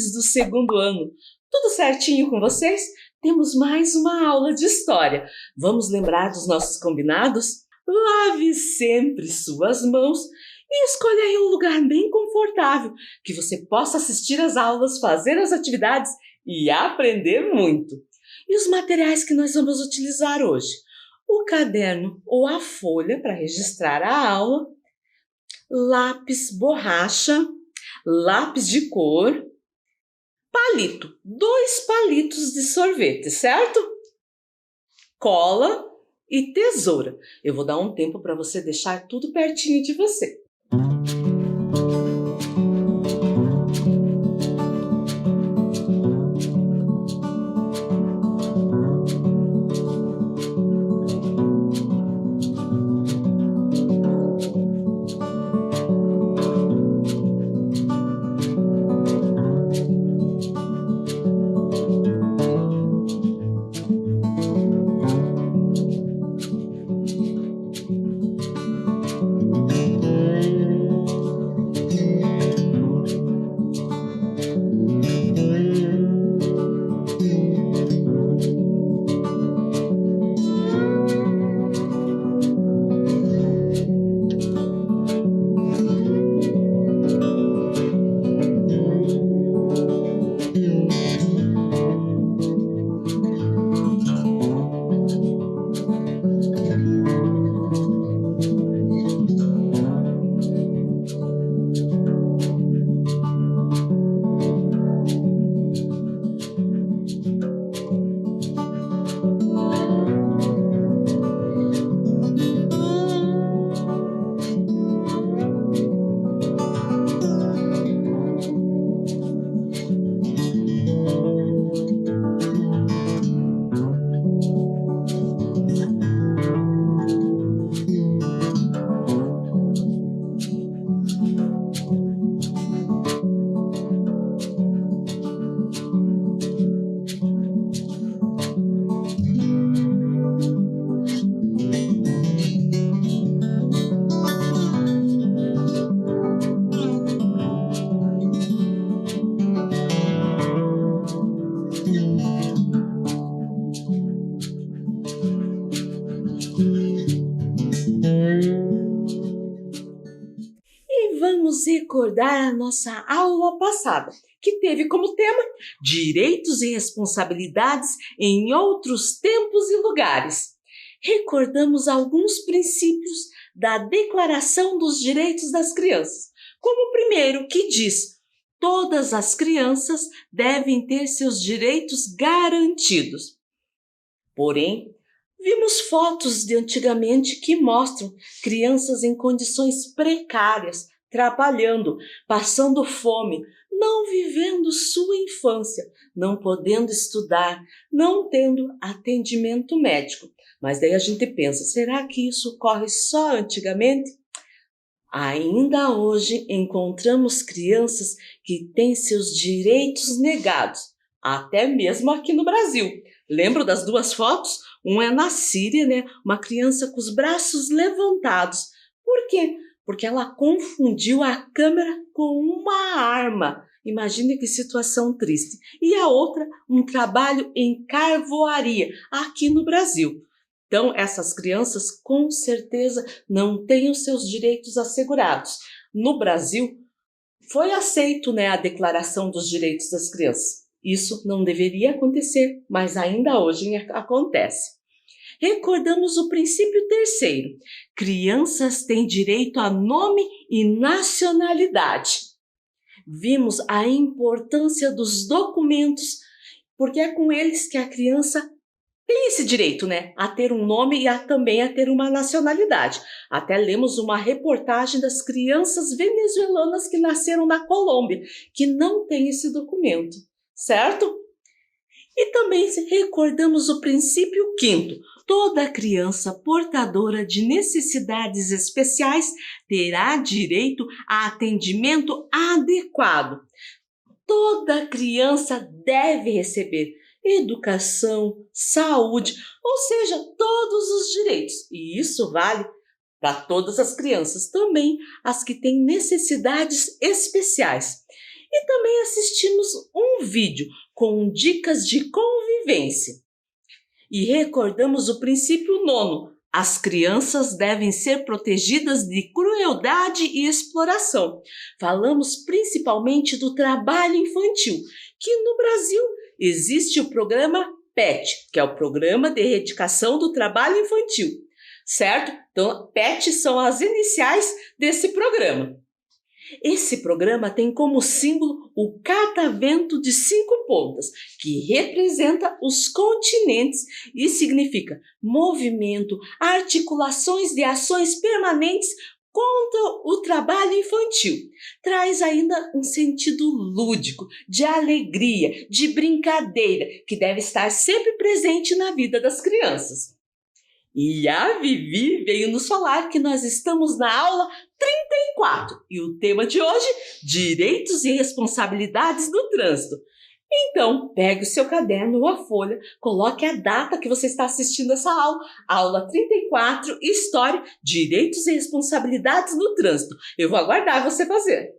estudantes do segundo ano. Tudo certinho com vocês? Temos mais uma aula de história. Vamos lembrar dos nossos combinados? Lave sempre suas mãos e escolha aí um lugar bem confortável, que você possa assistir às aulas, fazer as atividades e aprender muito. E os materiais que nós vamos utilizar hoje? O caderno ou a folha para registrar a aula, lápis, borracha, lápis de cor, palito, 2 palitos de sorvete, certo? Cola e tesoura. Eu vou dar um tempo para você deixar tudo pertinho de você. Vamos recordar a nossa aula passada, que teve como tema Direitos e Responsabilidades em Outros Tempos e Lugares. Recordamos alguns princípios da Declaração dos Direitos das Crianças, como o primeiro, que diz: todas as crianças devem ter seus direitos garantidos. Porém, vimos fotos de antigamente que mostram crianças em condições precárias, trabalhando, passando fome, não vivendo sua infância, não podendo estudar, não tendo atendimento médico. Mas daí a gente pensa, será que isso ocorre só antigamente? Ainda hoje encontramos crianças que têm seus direitos negados, até mesmo aqui no Brasil. Lembro das 2 fotos? Um é na Síria, né? Uma criança com os braços levantados. Por quê? Porque ela confundiu a câmera com uma arma. Imagine que situação triste. E a outra, um trabalho em carvoaria, aqui no Brasil. Então, essas crianças com certeza não têm os seus direitos assegurados. No Brasil, foi aceito, né, a Declaração dos Direitos das Crianças. Isso não deveria acontecer, mas ainda hoje acontece. Recordamos o princípio terceiro. Crianças têm direito a nome e nacionalidade. Vimos a importância dos documentos, porque é com eles que a criança tem esse direito, né? A ter um nome e também a ter uma nacionalidade. Até lemos uma reportagem das crianças venezuelanas que nasceram na Colômbia, que não têm esse documento, certo? E também recordamos o princípio quinto. Toda criança portadora de necessidades especiais terá direito a atendimento adequado. Toda criança deve receber educação, saúde, ou seja, todos os direitos. E isso vale para todas as crianças, também as que têm necessidades especiais. E também assistimos um vídeo com dicas de convivência. E recordamos o princípio 9. As crianças devem ser protegidas de crueldade e exploração. Falamos principalmente do trabalho infantil, que no Brasil existe o programa PET, que é o Programa de Erradicação do Trabalho Infantil, certo? Então, PET são as iniciais desse programa. Esse programa tem como símbolo o catavento de 5 pontas, que representa os continentes e significa movimento, articulações de ações permanentes contra o trabalho infantil. Traz ainda um sentido lúdico, de alegria, de brincadeira, que deve estar sempre presente na vida das crianças. E a Vivi veio nos falar que nós estamos na aula 34 e o tema de hoje, direitos e responsabilidades do trânsito. Então, pegue o seu caderno ou a folha, coloque a data que você está assistindo essa aula 34, História, Direitos e Responsabilidades no Trânsito. Eu vou aguardar você fazer.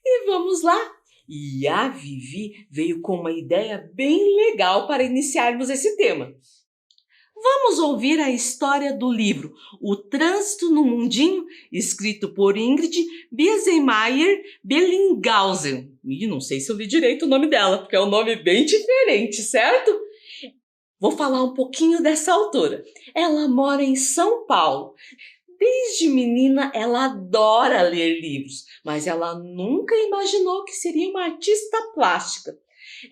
E vamos lá! E a Vivi veio com uma ideia bem legal para iniciarmos esse tema. Vamos ouvir a história do livro O Trânsito no Mundinho, escrito por Ingrid Biesemeyer-Bellinghausen. E não sei se eu li direito o nome dela, porque é um nome bem diferente, certo? Vou falar um pouquinho dessa autora. Ela mora em São Paulo. Desde menina, ela adora ler livros, mas ela nunca imaginou que seria uma artista plástica.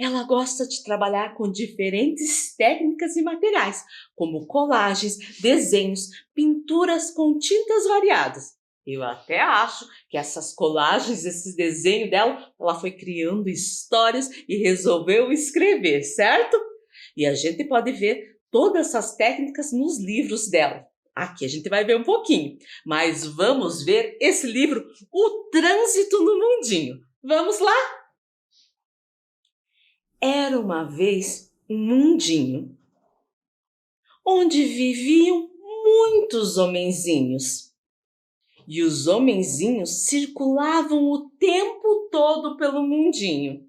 Ela gosta de trabalhar com diferentes técnicas e materiais, como colagens, desenhos, pinturas com tintas variadas. Eu até acho que essas colagens, esses desenhos dela, ela foi criando histórias e resolveu escrever, certo? E a gente pode ver todas essas técnicas nos livros dela. Aqui a gente vai ver um pouquinho, mas vamos ver esse livro, O Trânsito no Mundinho. Vamos lá? Era uma vez um mundinho, onde viviam muitos homenzinhos. E os homenzinhos circulavam o tempo todo pelo mundinho.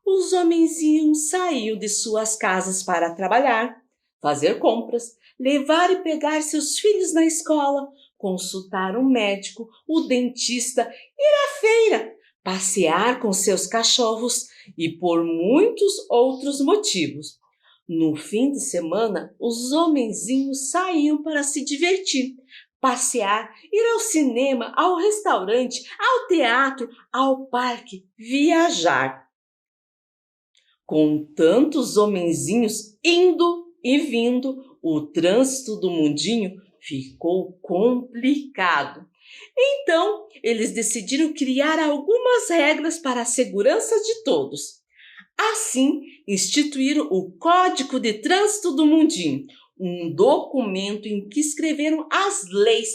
Os homenzinhos saíam de suas casas para trabalhar, fazer compras, levar e pegar seus filhos na escola, consultar um médico, o dentista, ir à feira, passear com seus cachorros e por muitos outros motivos. No fim de semana, os homenzinhos saíam para se divertir, passear, ir ao cinema, ao restaurante, ao teatro, ao parque, viajar. Com tantos homenzinhos indo e vindo, o trânsito do mundinho ficou complicado. Então, eles decidiram criar algumas regras para a segurança de todos. Assim, instituíram o Código de Trânsito do Mundinho, um documento em que escreveram as leis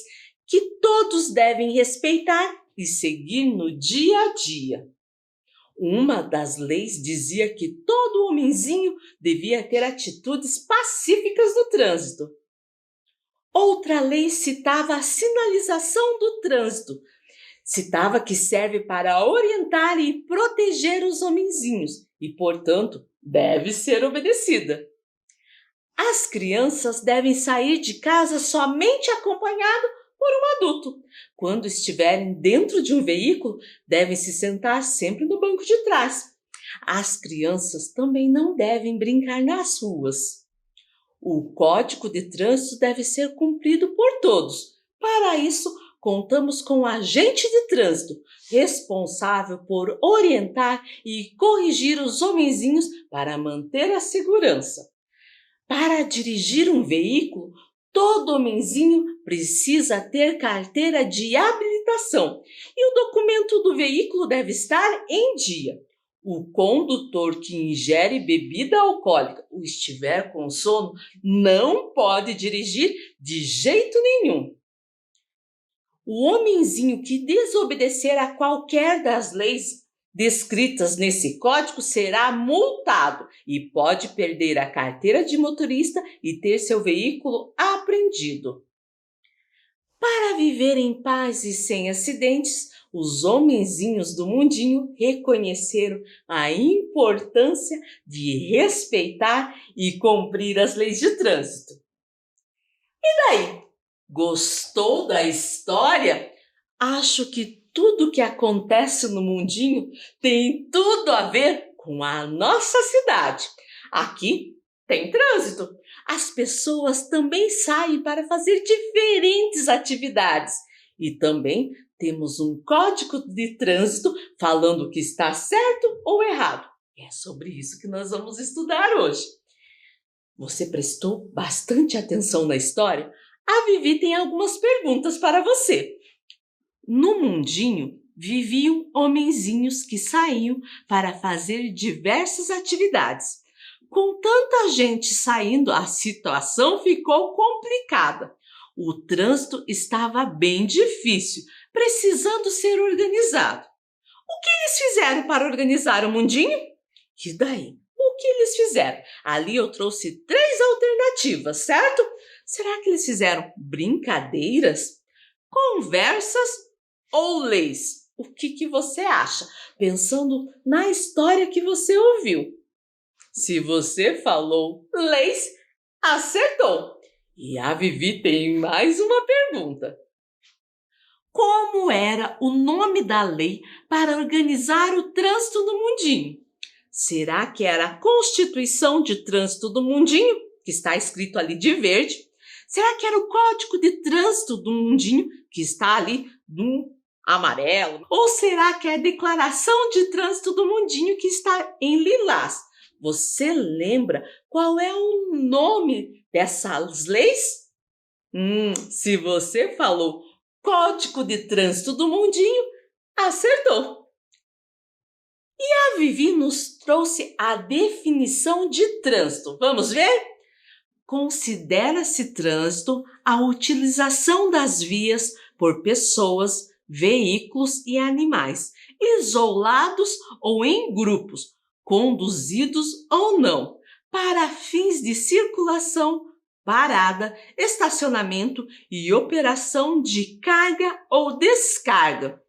que todos devem respeitar e seguir no dia a dia. Uma das leis dizia que todo homenzinho devia ter atitudes pacíficas no trânsito. Outra lei citava a sinalização do trânsito. Citava que serve para orientar e proteger os homenzinhos e, portanto, deve ser obedecida. As crianças devem sair de casa somente acompanhadas por um adulto. Quando estiverem dentro de um veículo, devem se sentar sempre no banco de trás. As crianças também não devem brincar nas ruas. O Código de Trânsito deve ser cumprido por todos. Para isso, contamos com o agente de trânsito, responsável por orientar e corrigir os homenzinhos para manter a segurança. Para dirigir um veículo, todo homenzinho precisa ter carteira de habilitação e o documento do veículo deve estar em dia. O condutor que ingere bebida alcoólica ou estiver com sono não pode dirigir de jeito nenhum. O homenzinho que desobedecer a qualquer das leis descritas nesse código será multado e pode perder a carteira de motorista e ter seu veículo apreendido. Para viver em paz e sem acidentes, os homenzinhos do mundinho reconheceram a importância de respeitar e cumprir as leis de trânsito. E daí? Gostou da história? Acho que tudo que acontece no mundinho tem tudo a ver com a nossa cidade. Aqui tem trânsito. As pessoas também saem para fazer diferentes atividades. E também temos um código de trânsito falando o que está certo ou errado. E é sobre isso que nós vamos estudar hoje. Você prestou bastante atenção na história? A Vivi tem algumas perguntas para você. No mundinho, viviam homenzinhos que saíam para fazer diversas atividades. Com tanta gente saindo, a situação ficou complicada. O trânsito estava bem difícil, precisando ser organizado. O que eles fizeram para organizar o mundinho? E daí? O que eles fizeram? Ali eu trouxe 3 alternativas, certo? Será que eles fizeram brincadeiras, conversas ou leis? O que você acha? Pensando na história que você ouviu. Se você falou leis, acertou. E a Vivi tem mais uma pergunta. Como era o nome da lei para organizar o trânsito do mundinho? Será que era a Constituição de Trânsito do Mundinho, que está escrito ali de verde? Será que era o Código de Trânsito do Mundinho, que está ali no amarelo? Ou será que é a Declaração de Trânsito do Mundinho, que está em lilás? Você lembra qual é o nome dessas leis? Se você falou Código de Trânsito do Mundinho, acertou! E a Vivi nos trouxe a definição de trânsito. Vamos ver? Considera-se trânsito a utilização das vias por pessoas, veículos e animais, isolados ou em grupos, conduzidos ou não, para fins de circulação, parada, estacionamento e operação de carga ou descarga.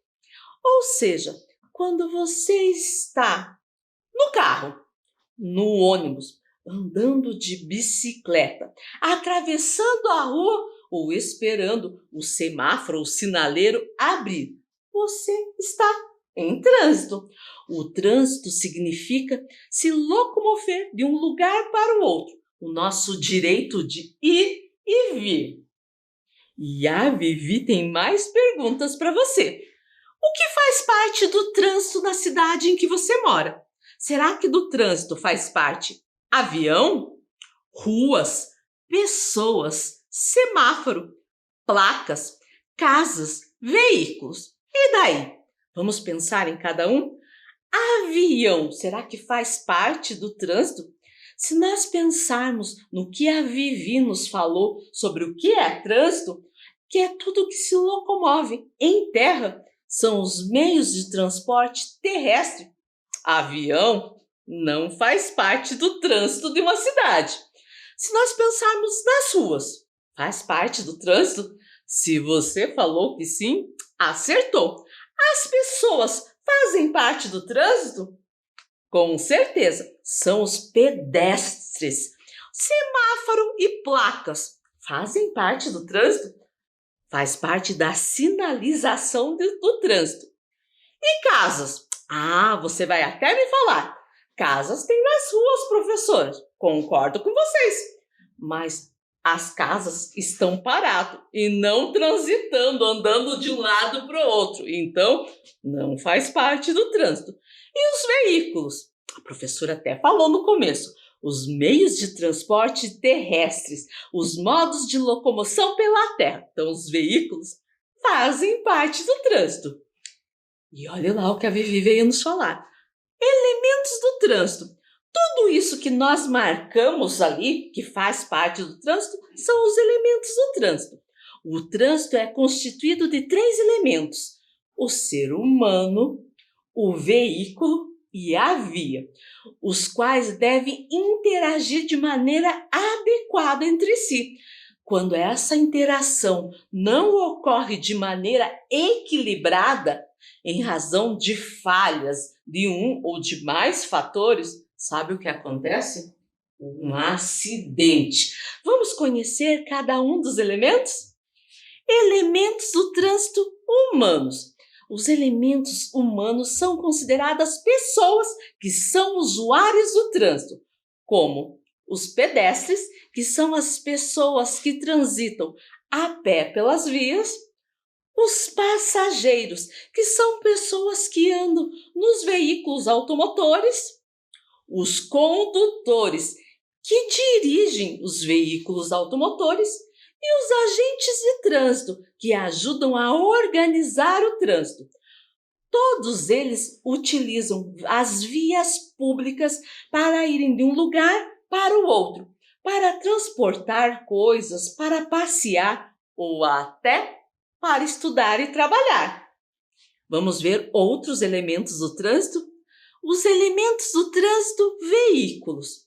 Ou seja, quando você está no carro, no ônibus, andando de bicicleta, atravessando a rua ou esperando o semáforo ou sinaleiro abrir, você está em trânsito. O trânsito significa se locomover de um lugar para o outro, o nosso direito de ir e vir. E a Vivi tem mais perguntas para você. O que faz parte do trânsito na cidade em que você mora? Será que do trânsito faz parte avião, ruas, pessoas, semáforo, placas, casas, veículos? E daí? Vamos pensar em cada um? Avião, será que faz parte do trânsito? Se nós pensarmos no que a Vivi nos falou sobre o que é trânsito, que é tudo que se locomove em terra, são os meios de transporte terrestre. Avião não faz parte do trânsito de uma cidade. Se nós pensarmos nas ruas, faz parte do trânsito? Se você falou que sim, acertou. As pessoas fazem parte do trânsito? Com certeza, são os pedestres. Semáforo e placas fazem parte do trânsito? Faz parte da sinalização do trânsito. E casas? Ah, você vai até me falar. Casas tem nas ruas, professor. Concordo com vocês. Mas as casas estão paradas e não transitando, andando de um lado para o outro. Então, não faz parte do trânsito. E os veículos? A professora até falou no começo. Os meios de transporte terrestres, os modos de locomoção pela terra. Então, os veículos fazem parte do trânsito. E olha lá o que a Vivi veio nos falar. Elementos do trânsito. Tudo isso que nós marcamos ali, que faz parte do trânsito, são os elementos do trânsito. O trânsito é constituído de 3 elementos: o ser humano, o veículo e a via, os quais devem interagir de maneira adequada entre si. Quando essa interação não ocorre de maneira equilibrada, em razão de falhas de um ou de mais fatores, sabe o que acontece? Um acidente. Vamos conhecer cada um dos elementos? Elementos do trânsito humanos. Os elementos humanos são consideradas pessoas que são usuários do trânsito, como os pedestres, que são as pessoas que transitam a pé pelas vias, os passageiros, que são pessoas que andam nos veículos automotores, os condutores, que dirigem os veículos automotores, e os agentes de trânsito, que ajudam a organizar o trânsito. Todos eles utilizam as vias públicas para irem de um lugar para o outro, para transportar coisas, para passear ou até para estudar e trabalhar. Vamos ver outros elementos do trânsito? Os elementos do trânsito, veículos.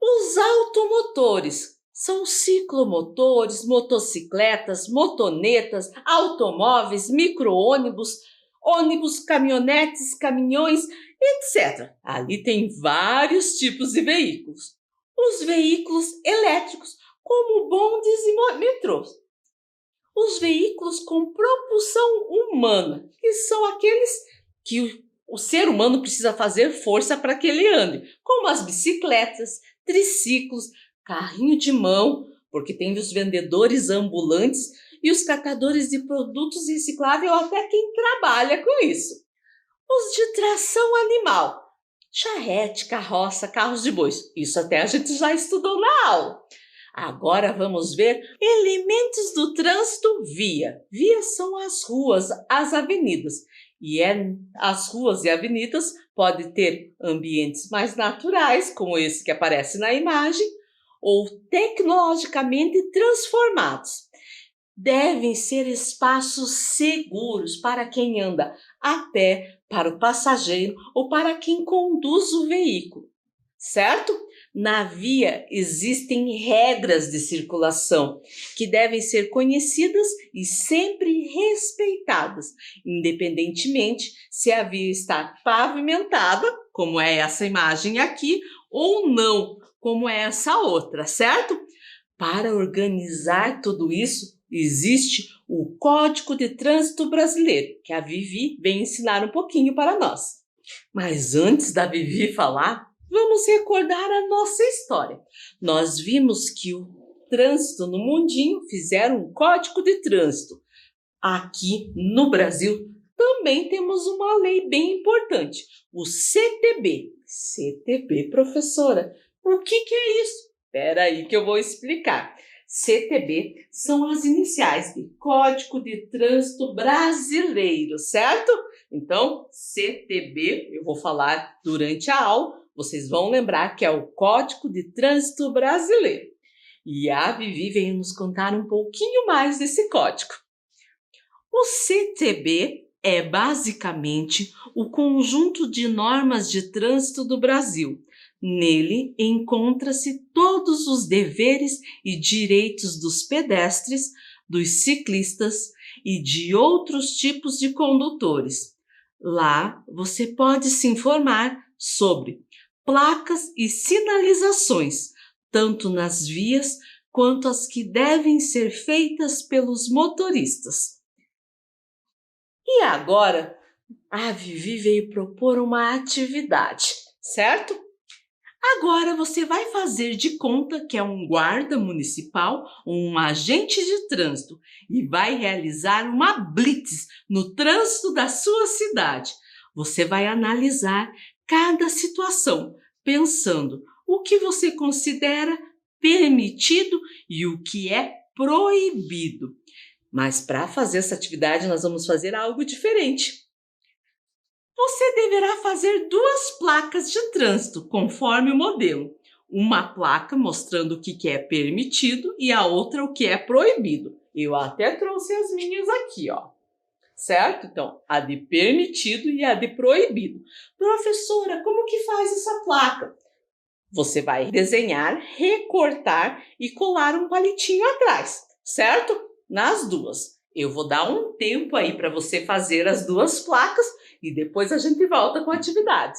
Os automotores são ciclomotores, motocicletas, motonetas, automóveis, micro-ônibus, ônibus, caminhonetes, caminhões, etc. Ali tem vários tipos de veículos. Os veículos elétricos, como bondes e metrôs. Os veículos com propulsão humana, que são aqueles que o ser humano precisa fazer força para que ele ande, como as bicicletas, triciclos, carrinho de mão, porque tem os vendedores ambulantes e os catadores de produtos recicláveis, ou até quem trabalha com isso. Os de tração animal, charrete, carroça, carros de bois, isso até a gente já estudou na aula. Agora vamos ver elementos do trânsito via. Vias são as ruas, as avenidas. E as ruas e avenidas podem ter ambientes mais naturais, como esse que aparece na imagem, ou tecnologicamente transformados. Devem ser espaços seguros para quem anda a pé, para o passageiro ou para quem conduz o veículo, certo? Na via existem regras de circulação que devem ser conhecidas e sempre respeitadas, independentemente se a via está pavimentada, como é essa imagem aqui, ou não, como é essa outra, certo? Para organizar tudo isso, existe o Código de Trânsito Brasileiro, que a Vivi vem ensinar um pouquinho para nós. Mas antes da Vivi falar, vamos recordar a nossa história. Nós vimos que trânsito no mundinho fizeram um código de trânsito. Aqui no Brasil também temos uma lei bem importante, o CTB. CTB, professora, o que é isso? Espera aí que eu vou explicar. CTB são as iniciais de Código de Trânsito Brasileiro, certo? Então, CTB, eu vou falar durante a aula, vocês vão lembrar que é o Código de Trânsito Brasileiro. E a Vivi veio nos contar um pouquinho mais desse código. O CTB é basicamente o conjunto de normas de trânsito do Brasil. Nele encontra-se todos os deveres e direitos dos pedestres, dos ciclistas e de outros tipos de condutores. Lá você pode se informar sobre placas e sinalizações, tanto nas vias quanto as que devem ser feitas pelos motoristas. E agora, a Vivi veio propor uma atividade, certo? Agora você vai fazer de conta que é um guarda municipal ou um agente de trânsito e vai realizar uma blitz no trânsito da sua cidade. Você vai analisar cada situação, pensando o que você considera permitido e o que é proibido. Mas para fazer essa atividade nós vamos fazer algo diferente. Você deverá fazer 2 placas de trânsito, conforme o modelo. Uma placa mostrando o que é permitido e a outra o que é proibido. Eu até trouxe as minhas aqui, ó. Certo? Então, a de permitido e a de proibido. Professora, como que faz essa placa? Você vai desenhar, recortar e colar um palitinho atrás, certo? Nas 2. Eu vou dar um tempo aí para você fazer as 2 placas e depois a gente volta com a atividade.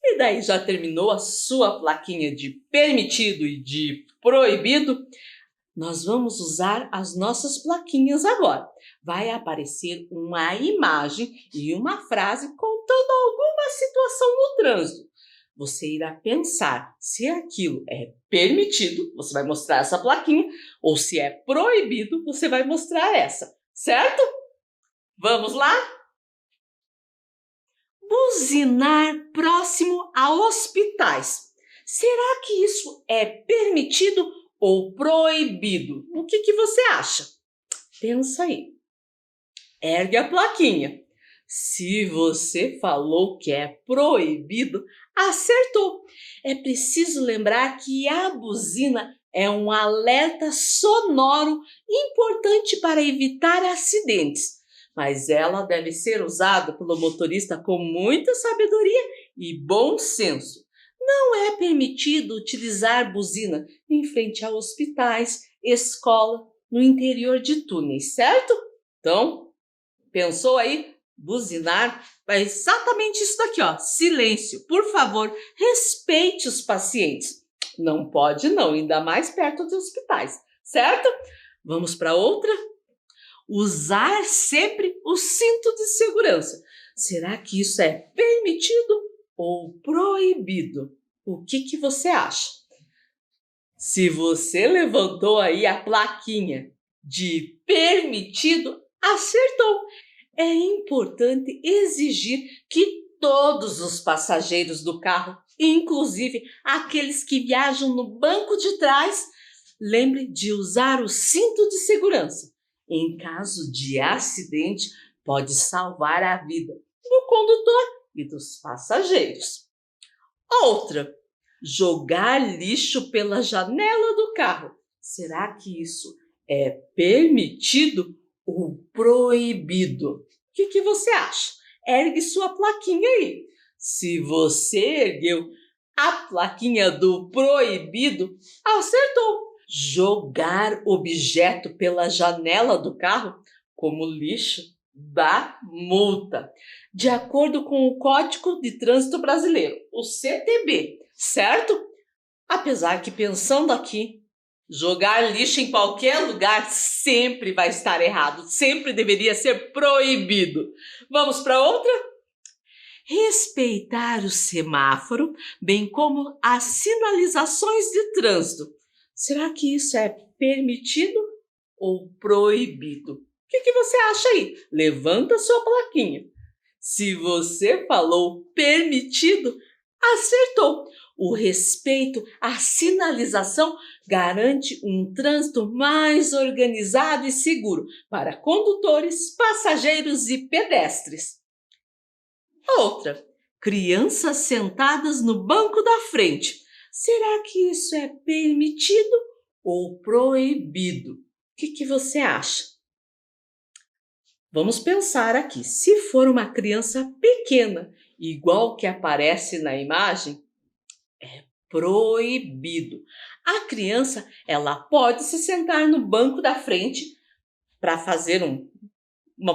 E daí já terminou a sua plaquinha de permitido e de proibido? Nós vamos usar as nossas plaquinhas agora. Vai aparecer uma imagem e uma frase contando alguma situação no trânsito. Você irá pensar se aquilo é permitido, você vai mostrar essa plaquinha, ou se é proibido, você vai mostrar essa, certo? Vamos lá? Buzinar próximo a hospitais. Será que isso é permitido ou proibido? O que você acha? Pensa aí. Ergue a plaquinha. Se você falou que é proibido, acertou. É preciso lembrar que a buzina é um alerta sonoro importante para evitar acidentes, mas ela deve ser usada pelo motorista com muita sabedoria e bom senso. Não é permitido utilizar buzina em frente a hospitais, escola, no interior de túneis, certo? Então, pensou aí? Buzinar é exatamente isso daqui, ó. Silêncio, por favor, respeite os pacientes. Não pode não, ainda mais perto dos hospitais, certo? Vamos para outra? Usar sempre o cinto de segurança. Será que isso é permitido ou proibido? O que você acha? Se você levantou aí a plaquinha de permitido, acertou. É importante exigir que todos os passageiros do carro, inclusive aqueles que viajam no banco de trás, lembrem de usar o cinto de segurança. Em caso de acidente, pode salvar a vida do condutor e dos passageiros. Outra, jogar lixo pela janela do carro. Será que isso é permitido ou proibido? O que você acha? Ergue sua plaquinha aí. Se você ergueu a plaquinha do proibido, acertou. Jogar objeto pela janela do carro, como lixo, dá multa. De acordo com o Código de Trânsito Brasileiro, o CTB, certo? Apesar que, pensando aqui, jogar lixo em qualquer lugar sempre vai estar errado, sempre deveria ser proibido. Vamos para outra? Respeitar o semáforo, bem como as sinalizações de trânsito. Será que isso é permitido ou proibido? O que você acha aí? Levanta sua plaquinha. Se você falou permitido, acertou. O respeito à sinalização garante um trânsito mais organizado e seguro para condutores, passageiros e pedestres. Outra, crianças sentadas no banco da frente. Será que isso é permitido ou proibido? O que você acha? Vamos pensar aqui. Se for uma criança pequena, igual que aparece na imagem, é proibido. A criança, ela pode se sentar no banco da frente para fazer um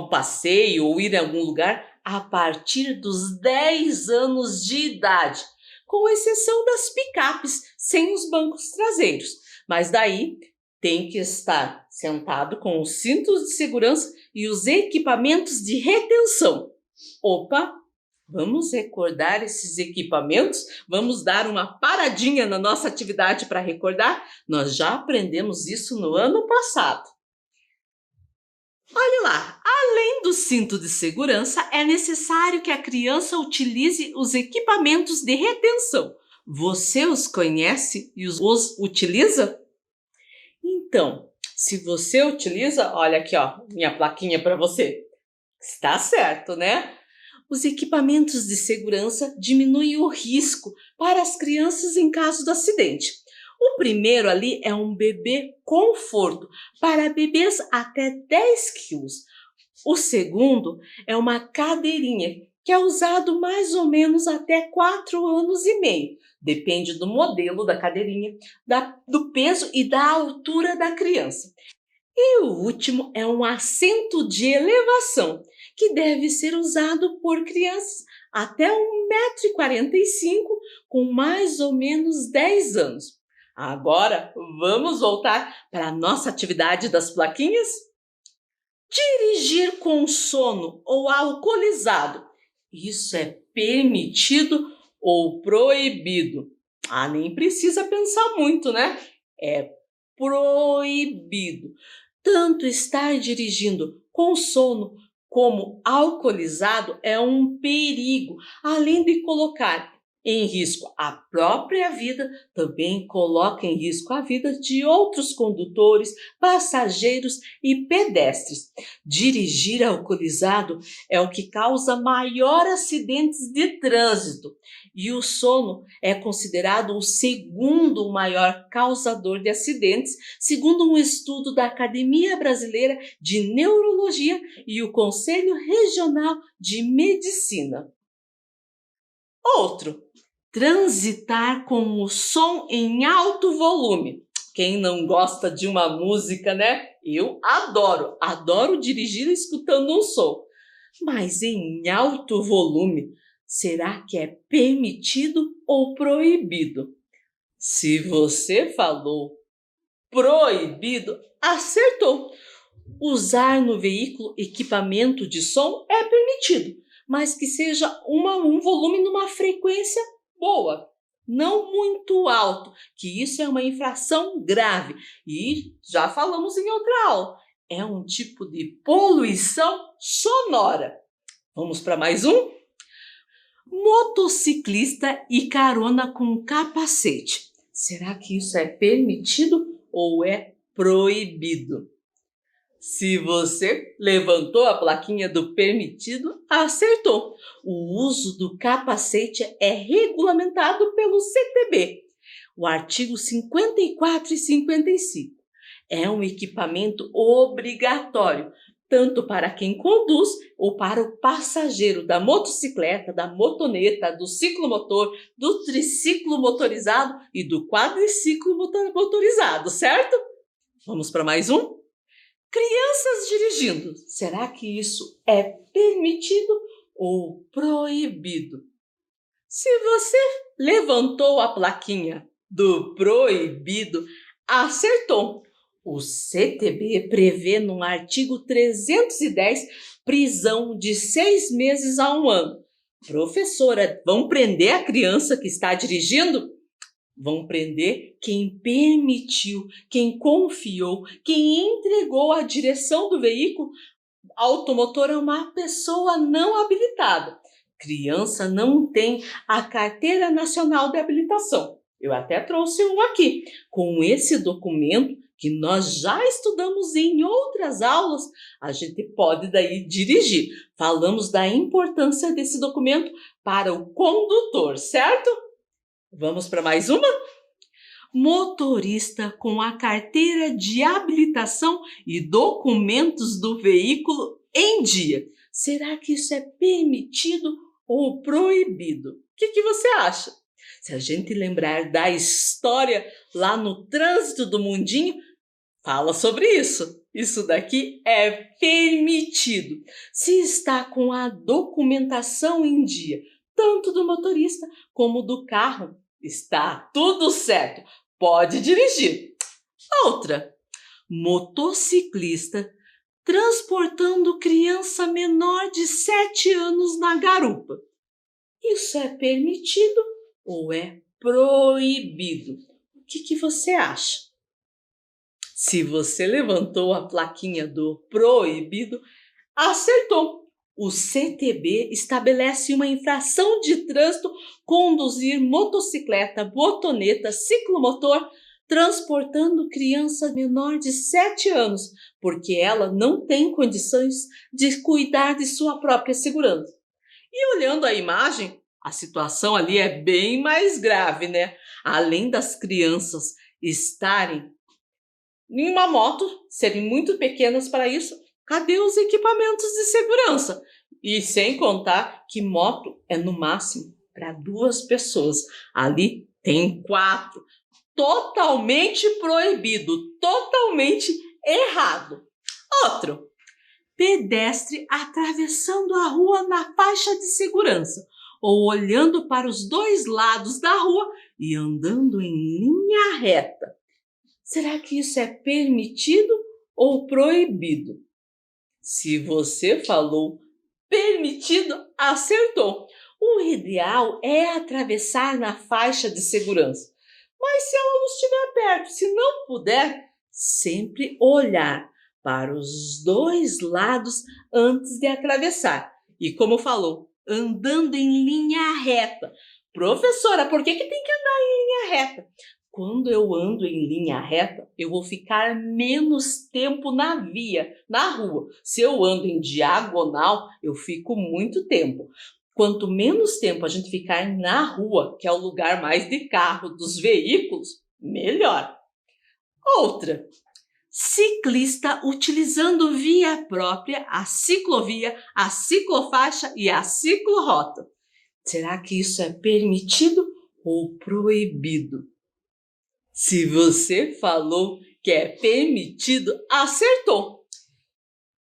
passeio ou ir em algum lugar a partir dos 10 anos de idade, com exceção das picapes sem os bancos traseiros. Mas daí tem que estar sentado com os cintos de segurança e os equipamentos de retenção. Opa! Vamos recordar esses equipamentos? Vamos dar uma paradinha na nossa atividade para recordar? Nós já aprendemos isso no ano passado. Olhe lá, além do cinto de segurança, é necessário que a criança utilize os equipamentos de retenção. Você os conhece e os utiliza? Então, se você utiliza, olha aqui, ó, minha plaquinha para você. Está certo, né? Os equipamentos de segurança diminuem o risco para as crianças em caso de acidente. O primeiro ali é um bebê conforto para bebês até 10 quilos. O segundo é uma cadeirinha que é usado mais ou menos até 4 anos e meio. Depende do modelo da cadeirinha, do peso e da altura da criança. E o último é um assento de elevação, que deve ser usado por crianças até 1,45 m com mais ou menos 10 anos. Agora, vamos voltar para a nossa atividade das plaquinhas? Dirigir com sono ou alcoolizado, isso é permitido ou proibido? Nem precisa pensar muito, né? É proibido. Tanto estar dirigindo com sono como alcoolizado é um perigo, além de colocar em risco a própria vida, também coloca em risco a vida de outros condutores, passageiros e pedestres. Dirigir alcoolizado é o que causa maior acidentes de trânsito e o sono é considerado o segundo maior causador de acidentes, segundo um estudo da Academia Brasileira de Neurologia e o Conselho Regional de Medicina. Outro, transitar com o som em alto volume. Quem não gosta de uma música, né? Eu adoro dirigir escutando um som. Mas em alto volume, será que é permitido ou proibido? Se você falou proibido, acertou. Usar no veículo equipamento de som é permitido, mas que seja um volume numa frequência boa, não muito alto, que isso é uma infração grave. E já falamos em outra aula, é um tipo de poluição sonora. Vamos para mais um? Motociclista e carona com capacete. Será que isso é permitido ou é proibido? Se você levantou a plaquinha do permitido, acertou. O uso do capacete é regulamentado pelo CTB, o artigo 54 e 55. É um equipamento obrigatório, tanto para quem conduz ou para o passageiro da motocicleta, da motoneta, do ciclomotor, do triciclo motorizado e do quadriciclo motorizado, certo? Vamos para mais um? Crianças dirigindo, será que isso é permitido ou proibido? Se você levantou a plaquinha do proibido, acertou. O CTB prevê no artigo 310 prisão de 6 meses a 1 ano. Professora, vão prender a criança que está dirigindo? Vão prender quem permitiu, quem confiou, quem entregou a direção do veículo automotor a uma pessoa não habilitada. Criança não tem a Carteira Nacional de Habilitação. Eu até trouxe um aqui. Com esse documento, que nós já estudamos em outras aulas, a gente pode daí dirigir. Falamos da importância desse documento para o condutor, certo? Vamos para mais uma? Motorista com a carteira de habilitação e documentos do veículo em dia. Será que isso é permitido ou proibido? O que você acha? Se a gente lembrar da história lá no Trânsito do Mundinho, fala sobre isso. Isso daqui é permitido. Se está com a documentação em dia, tanto do motorista como do carro, está tudo certo. Pode dirigir. Outra, motociclista transportando criança menor de 7 anos na garupa. Isso é permitido ou é proibido? O que você acha? Se você levantou a plaquinha do proibido, acertou. O CTB estabelece uma infração de trânsito conduzir motocicleta, motoneta, ciclomotor, transportando criança menor de 7 anos, porque ela não tem condições de cuidar de sua própria segurança. E olhando a imagem, a situação ali é bem mais grave, né? Além das crianças estarem em uma moto, serem muito pequenas para isso, cadê os equipamentos de segurança? E sem contar que moto é no máximo para 2 pessoas. Ali tem 4. Totalmente proibido, totalmente errado. Outro, pedestre atravessando a rua na faixa de segurança ou olhando para os 2 lados da rua e andando em linha reta. Será que isso é permitido ou proibido? Se você falou permitido, acertou. O ideal é atravessar na faixa de segurança. Mas se ela não estiver perto, se não puder, sempre olhar para os 2 lados antes de atravessar. E como falou, andando em linha reta, Professora, por que tem que andar em linha reta? Quando eu ando em linha reta, eu vou ficar menos tempo na via, na rua. Se eu ando em diagonal, eu fico muito tempo. Quanto menos tempo a gente ficar na rua, que é o lugar mais de carro, dos veículos, melhor. Outra, ciclista utilizando via própria, a ciclovia, a ciclofaixa e a ciclorrota. Será que isso é permitido ou proibido? Se você falou que é permitido, acertou.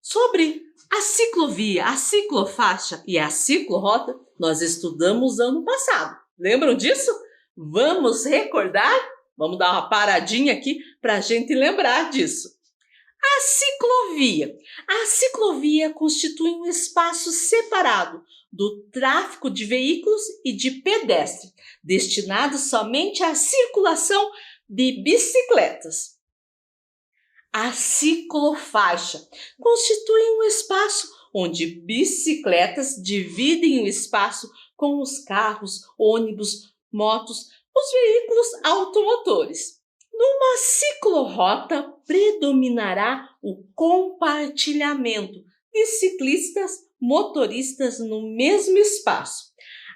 Sobre a ciclovia, a ciclofaixa e a ciclorrota, nós estudamos ano passado. Lembram disso? Vamos recordar? Vamos dar uma paradinha aqui para a gente lembrar disso. A ciclovia. A ciclovia constitui um espaço separado do tráfego de veículos e de pedestre, destinado somente à circulação de bicicletas. A ciclofaixa constitui um espaço onde bicicletas dividem o espaço com os carros, ônibus, motos, os veículos automotores. Numa ciclorrota predominará o compartilhamento de ciclistas, motoristas no mesmo espaço.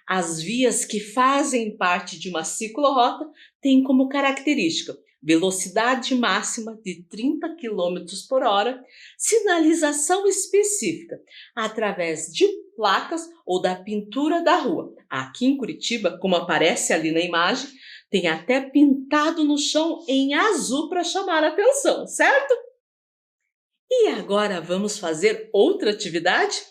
As vias que fazem parte de uma ciclorrota têm como característica velocidade máxima de 30 km por hora, sinalização específica através de placas ou da pintura da rua. Aqui em Curitiba, como aparece ali na imagem, tem até pintado no chão em azul para chamar a atenção, certo? E agora vamos fazer outra atividade?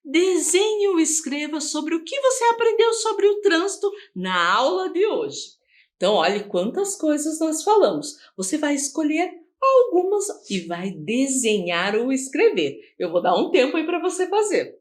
Desenhe ou escreva sobre o que você aprendeu sobre o trânsito na aula de hoje. Então, olhe quantas coisas nós falamos. Você vai escolher algumas e vai desenhar ou escrever. Eu vou dar um tempo aí para você fazer.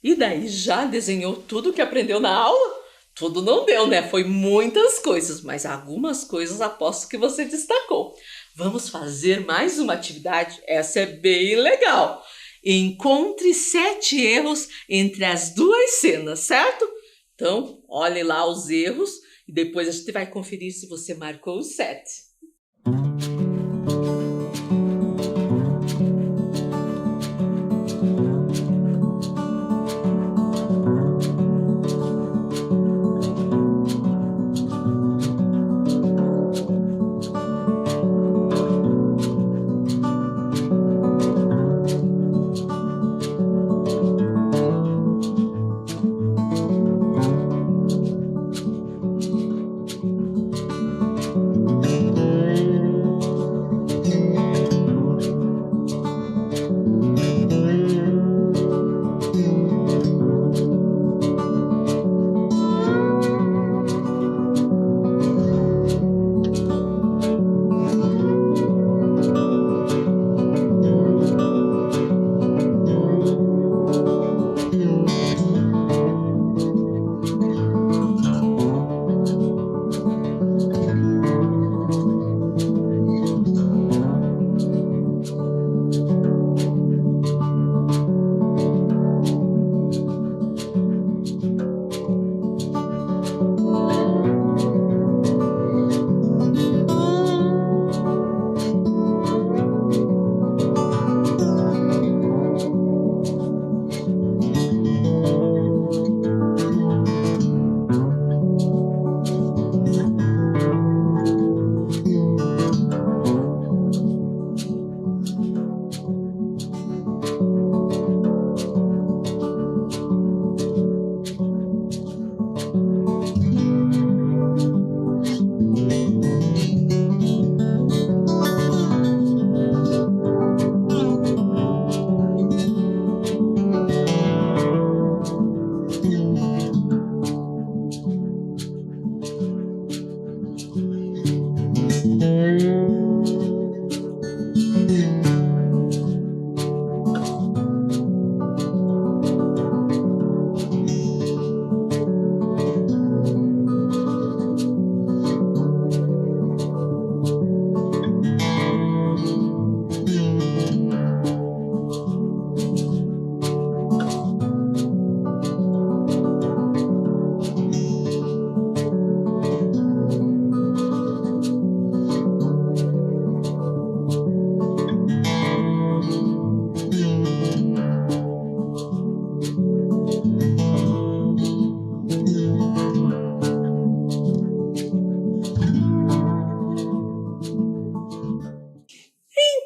E daí, já desenhou tudo que aprendeu na aula? Tudo não deu, né? Foi muitas coisas, mas algumas coisas aposto que você destacou. Vamos fazer mais uma atividade? Essa é bem legal. Encontre 7 erros entre as duas cenas, certo? Então, olhe lá os erros e depois a gente vai conferir se você marcou os 7.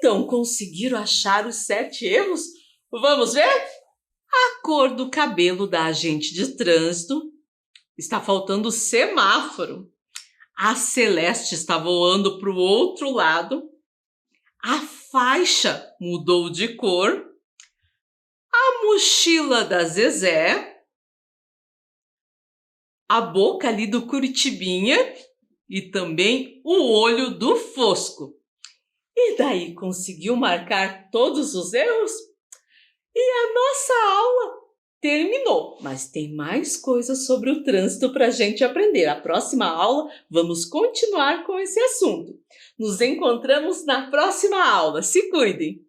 Então, conseguiram achar os 7 erros? Vamos ver? A cor do cabelo da agente de trânsito. Está faltando o semáforo. A Celeste está voando para o outro lado. A faixa mudou de cor. A mochila da Zezé. A boca ali do Curitibinha. E também o olho do Fosco. E daí, conseguiu marcar todos os erros? E a nossa aula terminou, mas tem mais coisas sobre o trânsito para a gente aprender. A próxima aula vamos continuar com esse assunto. Nos encontramos na próxima aula. Se cuidem!